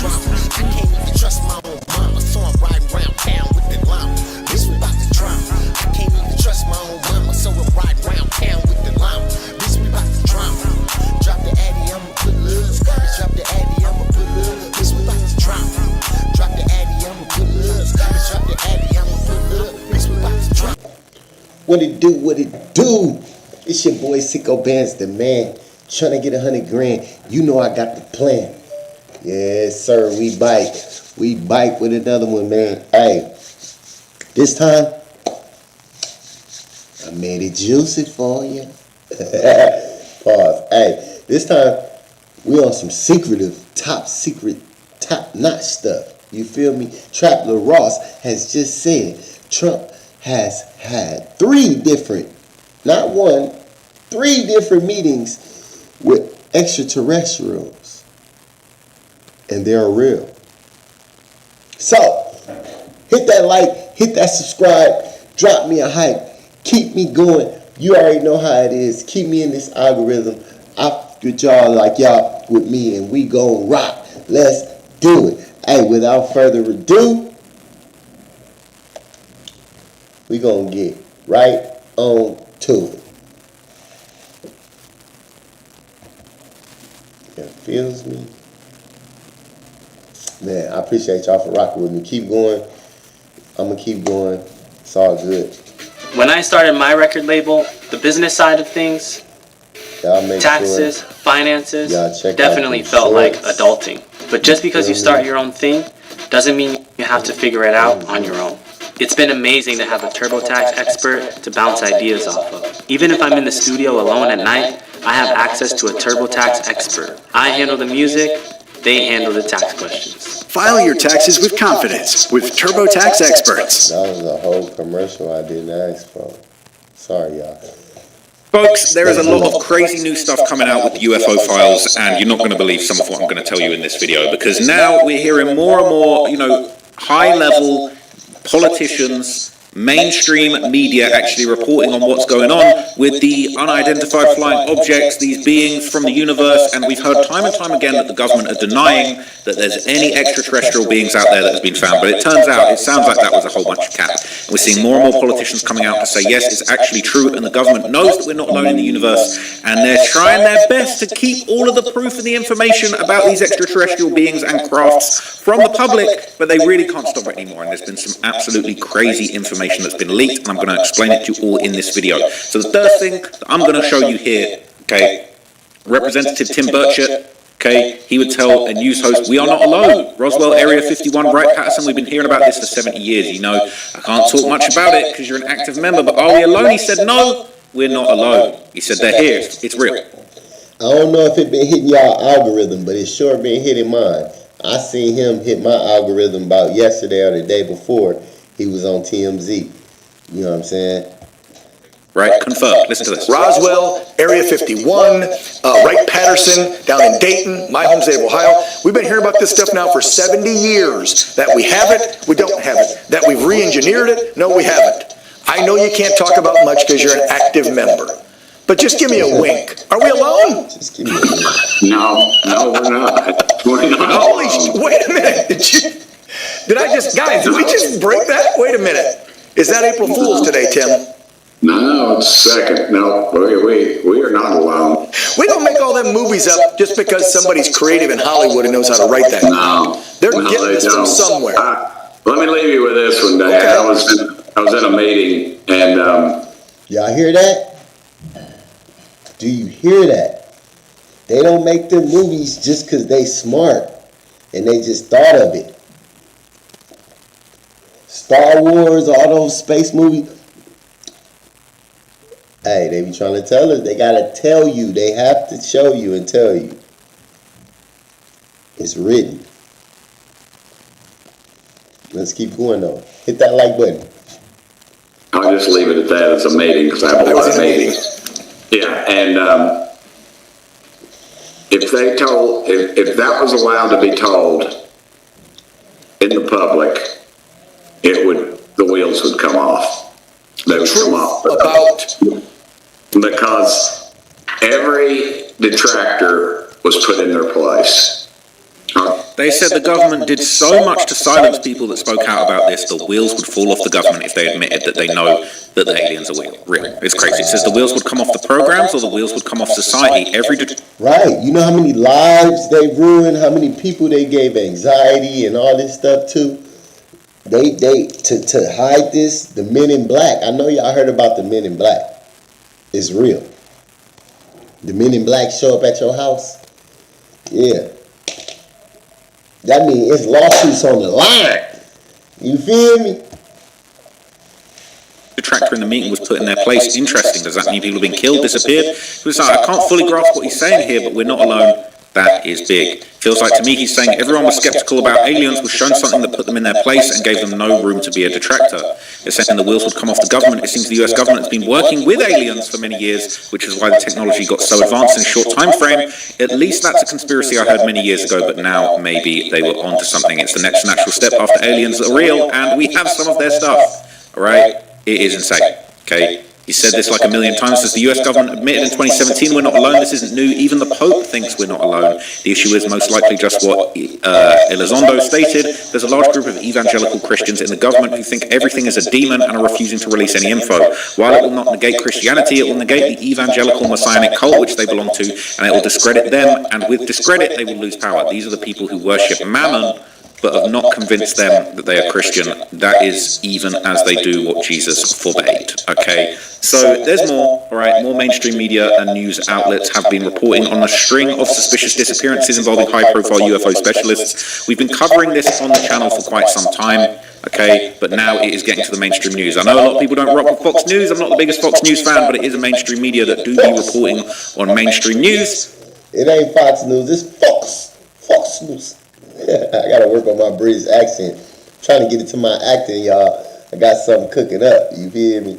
drama. I can't even trust my own mama, so I'm riding round town with the llama. Bitch, we about to drama. I can't even trust my own mama, so I'm riding round town with the llama. Bitch, we about to drama. Drop the addy, I'ma put love. Bitch, drop the addy, I'ma put love. Bitch, we about to drama. Drop the addy, I'ma put love. Bitch, drop the addy, I'ma put love. Bitch, we about to drama. What it do? What it do? It's your boy Sicko Band's the man. Trying to get 100 grand. You know I got the plan. Yes, sir. We bike. We bike with another one, man. Hey, this time I made it juicy for you. Pause. Hey, this time we on some secretive, top secret, top notch stuff. You feel me? Trapler Ross has just said Trump has had 3 different, not 1, 3 different meetings with extraterrestrials. And they're real. So, hit that like, hit that subscribe, drop me a hype, keep me going. You already know how it is. Keep me in this algorithm. I with y'all like y'all with me, and we gon' rock. Let's do it. Hey, without further ado, we gonna get right on to it. It feels me. Man, I appreciate y'all for rocking with me. Keep going. I'm gonna keep going. It's all good. When I started my record label, the business side of things, taxes, finances, definitely felt like adulting. But just because you start your own thing doesn't mean you have to figure it out on your own. It's been amazing to have a TurboTax expert to bounce ideas off of. Even if I'm in the studio alone at night, I have access to a TurboTax expert. I handle the music, they handle the tax questions. File your taxes with confidence with TurboTax experts. That was a whole commercial I didn't ask for. Sorry, y'all. Folks, there is a lot of crazy new stuff coming out with the UFO files, and you're not going to believe some of what I'm going to tell you in this video, because now we're hearing more and more, high-level politicians, mainstream media actually reporting on what's going on with the unidentified flying objects, these beings from the universe, and we've heard time and time again that the government are denying that there's any extraterrestrial beings out there that has been found, but it sounds like that was a whole bunch of cap. We're seeing more and more politicians coming out to say, yes, it's actually true, and the government knows that we're not alone in the universe, and they're trying their best to keep all of the proof and the information about these extraterrestrial beings and crafts from the public, but they really can't stop it anymore, and there's been some absolutely crazy information that's been leaked, and I'm going to explain it to you all in this video. So the first thing that I'm going to show you here, okay, Representative Tim Burchett, okay, he would tell a news host, we are not alone. Roswell, Area 51, Wright Patterson, we've been hearing about this for 70 years. I can't talk much about it because you're an active member, but are we alone? He said, no, we're not alone. He said, they're here. It's real. I don't know if it been hitting y'all algorithm, but it's sure been hitting mine. I seen him hit my algorithm about yesterday or the day before. He was on TMZ. You know what I'm saying? Right, confirmed. Listen to this. Roswell, Area 51, Wright Patterson, down in Dayton, my home state of Ohio. We've been hearing about this stuff now for 70 years. That we have it, we don't have it. That we've re-engineered it, no, we haven't. I know you can't talk about much because you're an active member. But just give me a wink. Are we alone? Just give me a wink. No, we're not. We're not. Holy wait a minute. Guys, did we just break that? Wait a minute. Is that April Fool's today, Tim? No, it's second. No, we are not alone. We don't make all them movies up just because somebody's creative in Hollywood and knows how to write that. No. They're getting this from somewhere. Let me leave you with this one, Dad. Okay. I was in a meeting, and y'all hear that? Do you hear that? They don't make them movies just because they smart and they just thought of it. Star Wars, all those space movies. Hey, they be trying to tell us. They got to tell you. They have to show you and tell you. It's written. Let's keep going, though. Hit that like button. I'll just leave it at that. It's a meeting because I have a lot of meetings. Yeah, and if that was allowed to be told in the public, the wheels would come off. They would come off. Because every detractor was put in their place. They said the government did so much to silence people that spoke out about this, the wheels would fall off the government if they admitted that they know that the aliens are real. It's crazy. It says the wheels would come off the programs or the wheels would come off society. Right. You know how many lives they ruined, how many people they gave anxiety and all this stuff to? They to hide this, the Men in Black. I know y'all heard about the Men in Black. It's real. The Men in Black show up at your house. Yeah. That means it's lawsuits on the line. You feel me? The tractor in the meeting was put in their place. Interesting. Does that mean people have been killed, disappeared? It's like, I can't fully grasp what he's saying here, but we're not alone. That is big. Feels like to me he's saying everyone was skeptical about aliens, was shown something that put them in their place and gave them no room to be a detractor. It's saying the wheels would come off the government. It seems the US government has been working with aliens for many years, which is why the technology got so advanced in a short time frame. At least that's a conspiracy I heard many years ago, but now maybe they were onto something. It's the next natural step after aliens are real, and we have some of their stuff. Alright? It is insane. Okay? He said this like a million times. As the US government admitted in 2017, we're not alone. This isn't new. Even the Pope thinks we're not alone. The issue is most likely just what Elizondo stated. There's a large group of evangelical Christians in the government who think everything is a demon and are refusing to release any info. While it will not negate Christianity, it will negate the evangelical messianic cult which they belong to, and it will discredit them, and with discredit they will lose power. These are the people who worship mammon, but have not convinced them that they are Christian. That is even as they do what Jesus forbade. Okay, so there's more, all right, more mainstream media and news outlets have been reporting on a string of suspicious disappearances involving high-profile UFO specialists. We've been covering this on the channel for quite some time, okay, but now it is getting to the mainstream news. I know a lot of people don't rock with Fox News. I'm not the biggest Fox News fan, but it is a mainstream media that do be reporting on mainstream news. It ain't Fox News, it's Fox News. I gotta work on my British accent. I'm trying to get it to my acting, y'all. I got something cooking up. You feel me?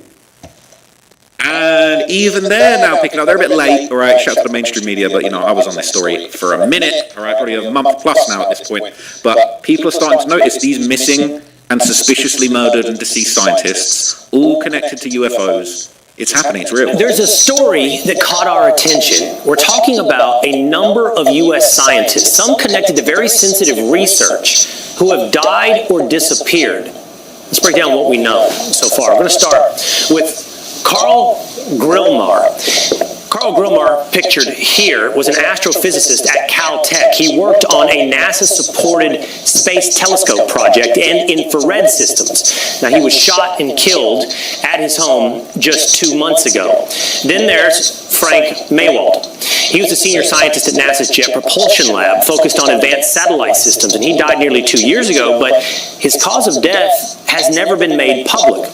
And even they're now picking up. They're a bit late, all right? Shout out to the mainstream media, but you know, I was on this story for a minute, all right? Probably a month plus now at this point. But people are starting to notice these missing and suspiciously murdered and deceased scientists, all connected to UFOs. It's happening, it's real. There's a story that caught our attention. We're talking about a number of U.S. scientists, some connected to very sensitive research, who have died or disappeared. Let's break down what we know so far. We're going to start with Carl Grillmar. Carl Grillmar, pictured here, was an astrophysicist at Caltech. He worked on a NASA-supported space telescope project and infrared systems. Now, he was shot and killed at his home just 2 months ago. Then there's Frank Maywald. He was a senior scientist at NASA's Jet Propulsion Lab, focused on advanced satellite systems, and he died nearly 2 years ago, but his cause of death has never been made public.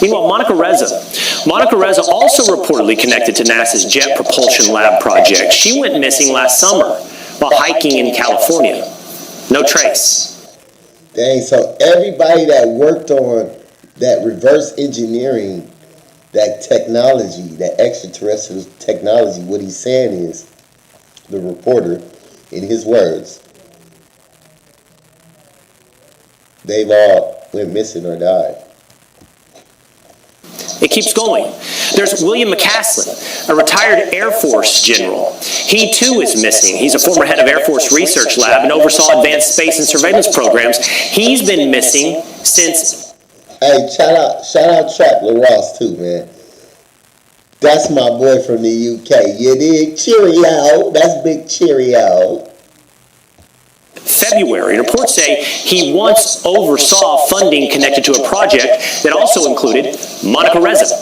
Meanwhile, Monica Reza also reportedly connected to NASA's Jet Propulsion Lab project. She went missing last summer while hiking in California. No trace. Dang, so everybody that worked on that reverse engineering, that technology, that extraterrestrial technology, what he's saying is, the reporter, in his words, they've all went missing or died. It keeps going. There's William McCaslin, a retired Air Force general. He too is missing. He's a former head of Air Force Research Lab and oversaw advanced space and surveillance programs. He's been missing since... Hey, shout out Trappler Ross too, man. That's my boy from the UK. You dig? Cheerio. That's big cheerio. February. Reports say he once oversaw funding connected to a project that also included Monica Reza.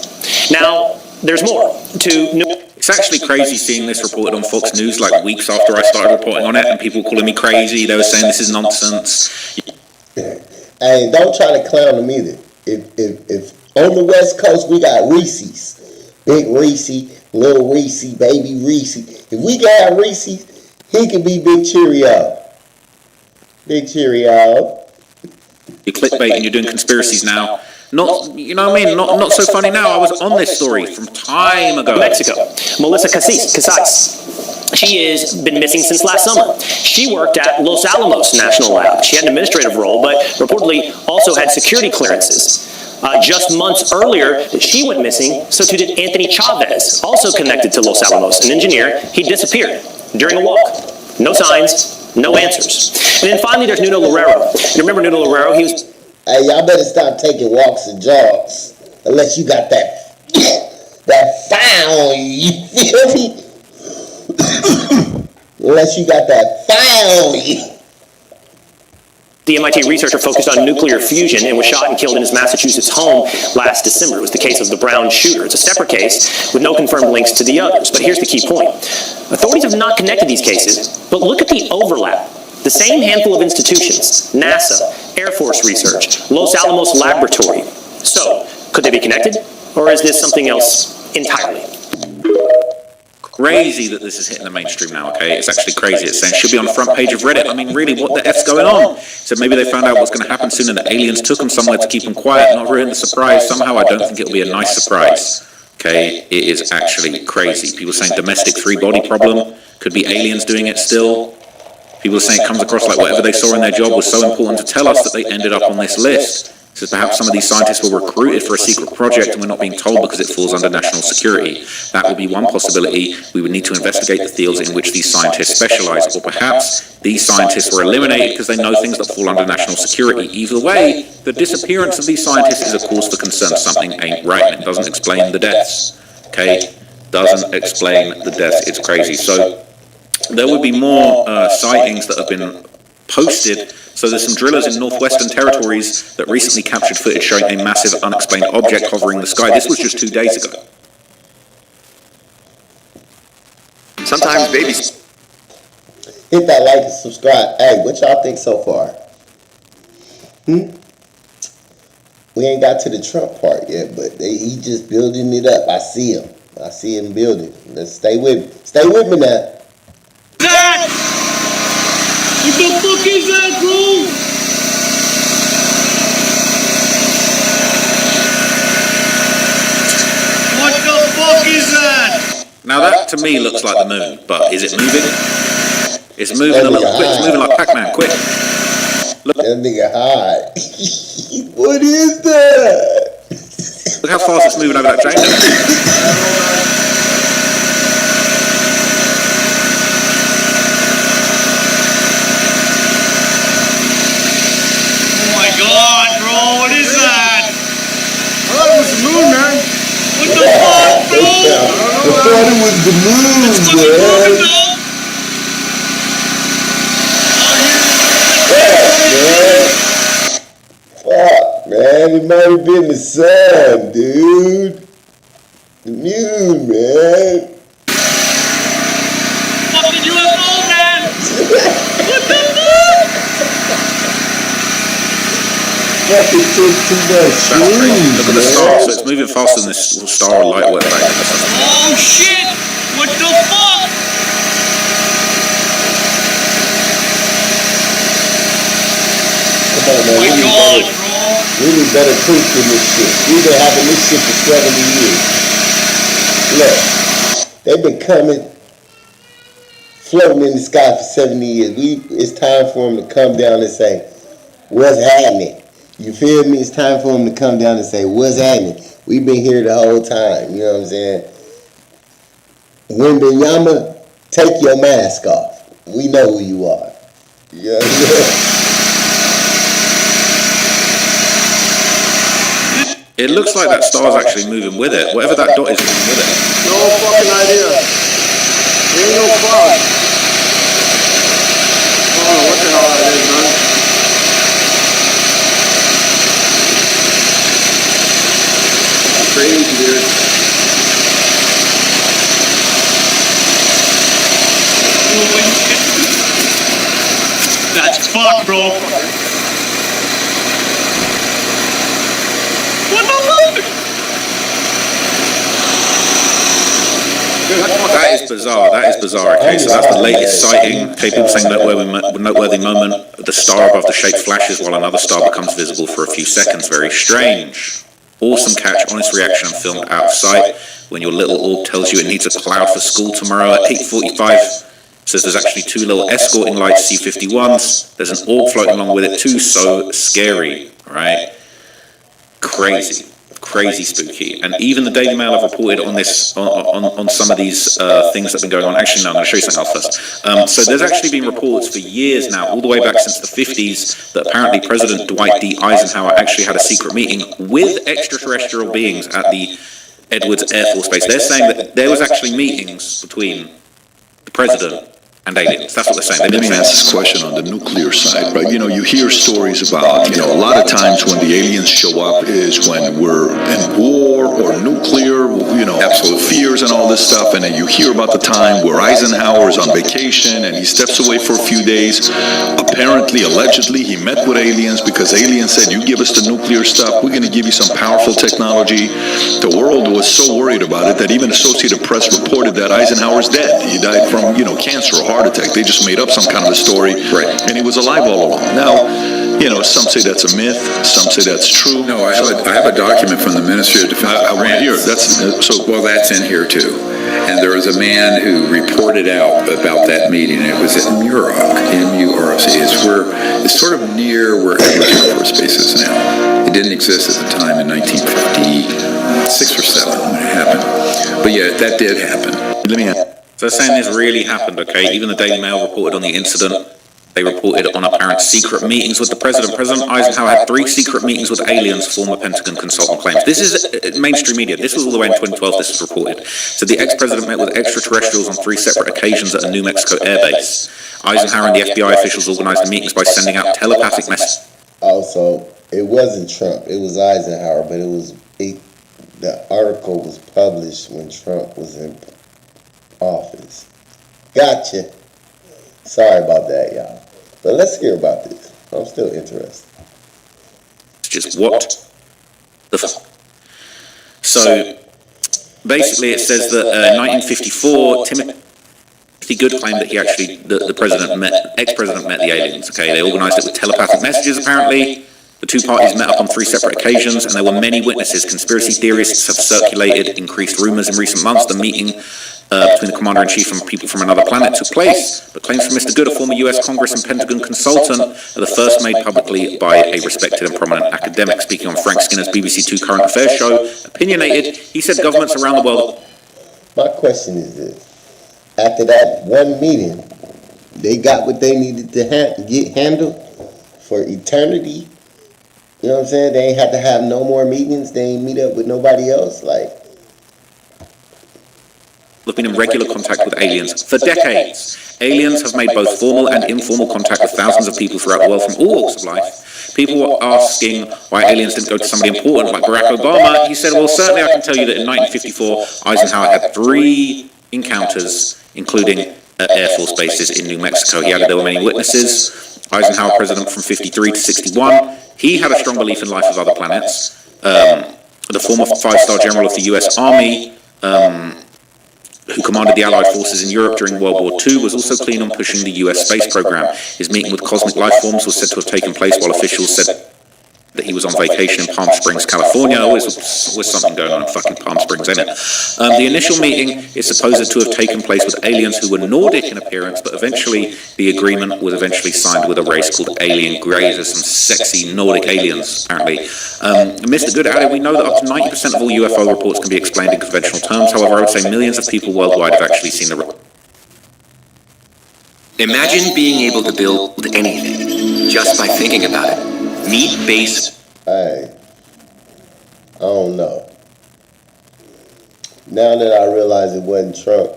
Now, there's more to new. It's actually crazy seeing this reported on Fox News like weeks after I started reporting on it, and people calling me crazy. They were saying this is nonsense. Hey, don't try to clown him either. If on the West Coast we got Reese's, Big Reese, Little Reese, Baby Reese. If we got Reese's, he can be Big Cheerio. Big cheerio. You're clickbaiting, you're doing conspiracies now. Not, you know what I mean? Not so funny now. I was on this story from time ago. Mexico. Melissa Casais. She has been missing since last summer. She worked at Los Alamos National Lab. She had an administrative role, but reportedly also had security clearances. Just months earlier, she went missing, so too did Anthony Chavez, also connected to Los Alamos, an engineer. He disappeared during a walk. No signs, No answers. And then finally, there's Nuno Loureiro. You remember Nuno Loureiro? He was... Hey, y'all better stop taking walks and jogs unless you got that fire on you. You feel me? Unless you got that fire on you. The MIT researcher focused on nuclear fusion and was shot and killed in his Massachusetts home last December. It was the case of the Brown shooter. It's a separate case with no confirmed links to the others. But here's the key point. Authorities have not connected these cases, but look at the overlap. The same handful of institutions, NASA, Air Force Research, Los Alamos Laboratory. So, could they be connected? Or is this something else entirely? Crazy that this is hitting the mainstream now, okay? It's actually crazy. It's saying it should be on the front page of Reddit. I mean, really, what the F's going on? So maybe they found out what's going to happen soon and the aliens took them somewhere to keep them quiet, not ruin the surprise. Somehow, I don't think it'll be a nice surprise, okay? It is actually crazy. People saying domestic three-body problem. Could be aliens doing it still. People are saying it comes across like whatever they saw in their job was so important to tell us that they ended up on this list. So perhaps some of these scientists were recruited for a secret project and we're not being told because it falls under national security. That would be one possibility. We would need to investigate the fields in which these scientists specialize. Or perhaps these scientists were eliminated because they know things that fall under national security. Either way, the disappearance of these scientists is a cause for concern. Something ain't right, and it doesn't explain the deaths. Okay? Doesn't explain the deaths. It's crazy. So there would be more sightings that have been posted. So there's some drillers in northwestern territories that recently captured footage showing a massive unexplained object hovering the sky. This was just 2 days ago. Sometimes babies. Hit that like and subscribe. Hey, what y'all think so far? We ain't got to the Trump part yet, but he just building it up. I see him building. Let's stay with me. Stay with me now. That! What the fuck is that, bro? What the fuck is that? Now that to me looks like the moon, but is it moving? It's moving a little quick. It's moving like Pac-Man, quick. Look. That nigga high. What is that? Look how fast it's moving over that train. God, bro, what is that? I thought it was the moon, man. What the fuck, bro? I thought it was the moon, Fuck, man. It might have been the sun, dude. The moon, man. Fucking UFO, man. What the fuck? Fucking took too much room. Look at the star, so it's moving faster than this little star or light, whatever that is. Oh shit! What the fuck? Come on, man. Oh my God, bro. We need better proof than this shit. We've been having this shit for 70 years. Look, they've been floating in the sky for 70 years. It's time for them to come down and say, what's happening? You feel me? It's time for them to come down and say, what's happening? We've been here the whole time. You know what I'm saying? Wimbenyama, take your mask off. We know who you are. You know what I'm saying? It looks like that star's actually moving with it. Whatever that dot is moving with it. No fucking idea. There ain't no cloud. I don't know what the hell that is, man. Crazy, dude. That's fucked, bro. What the fuck? That is bizarre. That is bizarre. Okay, so that's the latest sighting. Okay, people saying noteworthy moment. The star above the shape flashes while another star becomes visible for a few seconds. Very strange. Awesome catch, honest reaction, and filmed out of sight. When your little orb tells you it needs a cloud for school tomorrow at 8:45. Says there's actually 2 little escorting lights, C-51s. There's an orb floating along with it too. So scary, right? Crazy. crazy spooky. And even the Daily Mail have reported on this, on some of these things that have been going on. Actually, no, I'm going to show you something else first. So there's actually been reports for years now, all the way back since the 50s, that apparently President Dwight D. Eisenhower actually had a secret meeting with extraterrestrial beings at the Edwards Air Force Base. They're saying that there was actually meetings between the president and aliens. That's what they're saying. Let me ask this question on the nuclear side, right? You know, you hear stories about, a lot of times when the aliens show up is when we're in war or nuclear, absolute fears and all this stuff, and then you hear about the time where Eisenhower is on vacation and he steps away for a few days. Apparently, allegedly, he met with aliens because aliens said, you give us the nuclear stuff, we're going to give you some powerful technology. The world was so worried about it that even Associated Press reported that Eisenhower's dead. He died from, cancer or heart attack. They just made up some kind of a story, right? And he was alive all along. Now, some say that's a myth, some say that's true. No, I have a document from the Ministry of Defense. I want to hear it. Well, that's in here too. And there was a man who reported out about that meeting. It was at Muroc, M-U-R-O-C. It's sort of near where Edwards Air Force Base is now. It didn't exist at the time in 1956 or 7 when it happened. But yeah, that did happen. Let me ask. So they're saying this really happened, okay? Even the Daily Mail reported on the incident. They reported on apparent secret meetings with the president. President Eisenhower had 3 secret meetings with aliens, former Pentagon consultant claims. This is mainstream media. This was all the way in 2012 this was reported. So the ex-president met with extraterrestrials on 3 separate occasions at a New Mexico airbase. Eisenhower and the FBI officials organized the meetings by sending out telepathic messages. Also, it wasn't Trump. It was Eisenhower, but the article was published when Trump was in office. Gotcha. Sorry about that, y'all. But let's hear about this. I'm still interested. Just what the fuck? So basically it says that in 1954, Timothy Good claimed that the ex-president met the aliens. Okay, they organized it with telepathic messages apparently. The 2 parties met up on 3 separate occasions, and there were many witnesses. Conspiracy theorists have circulated increased rumors in recent months. The meeting between the commander-in-chief and people from another planet took place, but claims from Mr. Good, a former U.S. Congress and Pentagon consultant, are the first made publicly by a respected and prominent academic. Speaking on Frank Skinner's BBC 2 Current Affairs show, Opinionated, he said governments around the world... My question is this. After that one meeting, they got what they needed to get handled for eternity? You know what I'm saying? They ain't have to have no more meetings. They ain't meet up with nobody else. Have been in regular contact with aliens for decades. Aliens have made both formal and informal contact with thousands of people throughout the world from all walks of life. People were asking why aliens didn't go to somebody important like Barack Obama. He said, well, certainly I can tell you that in 1954, Eisenhower had 3 encounters, including at Air Force bases in New Mexico. He added there were many witnesses. Eisenhower, president from 53 to 61, he had a strong belief in life of other planets. The former 5-star general of the U.S. Army, who commanded the Allied forces in Europe during World War II, was also keen on pushing the US space program. His meeting with cosmic life forms was said to have taken place while officials said that he was on vacation in Palm Springs, California. Always something going on in fucking Palm Springs, ain't it? The initial meeting is supposed to have taken place with aliens who were Nordic in appearance, but eventually the agreement was eventually signed with a race called Alien Greys. There's some sexy Nordic aliens, apparently. Mr. Good added, we know that up to 90% of all UFO reports can be explained in conventional terms. However, I would say millions of people worldwide have actually seen the... Imagine being able to build anything just by thinking about it. Meat base. Hey, I don't know. Now that I realize it wasn't Trump,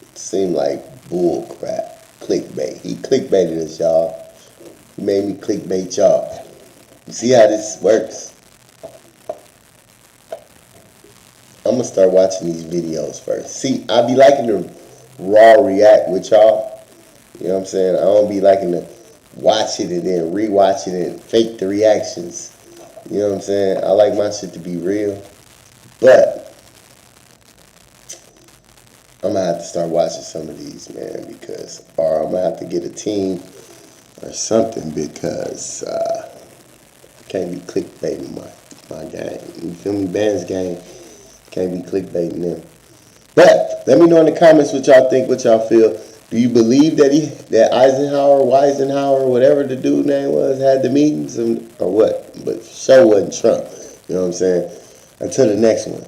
it seemed like bull crap. Clickbait. He clickbaited us, y'all. He made me clickbait y'all. You see how this works? I'm gonna start watching these videos first. See, I be liking to raw react with y'all. You know what I'm saying? I don't be liking to watch it and then rewatch it and fake the reactions. You know what I'm saying? I like my shit to be real. But I'm gonna have to start watching some of these, man, or I'm gonna have to get a team or something because I can't be clickbaiting my game. You feel me? Band's game. Can't be clickbaiting them. But let me know in the comments what y'all think, what y'all feel. Do you believe that Eisenhower, whatever the dude name was, had the meetings or what? But sure wasn't Trump. You know what I'm saying? Until the next one.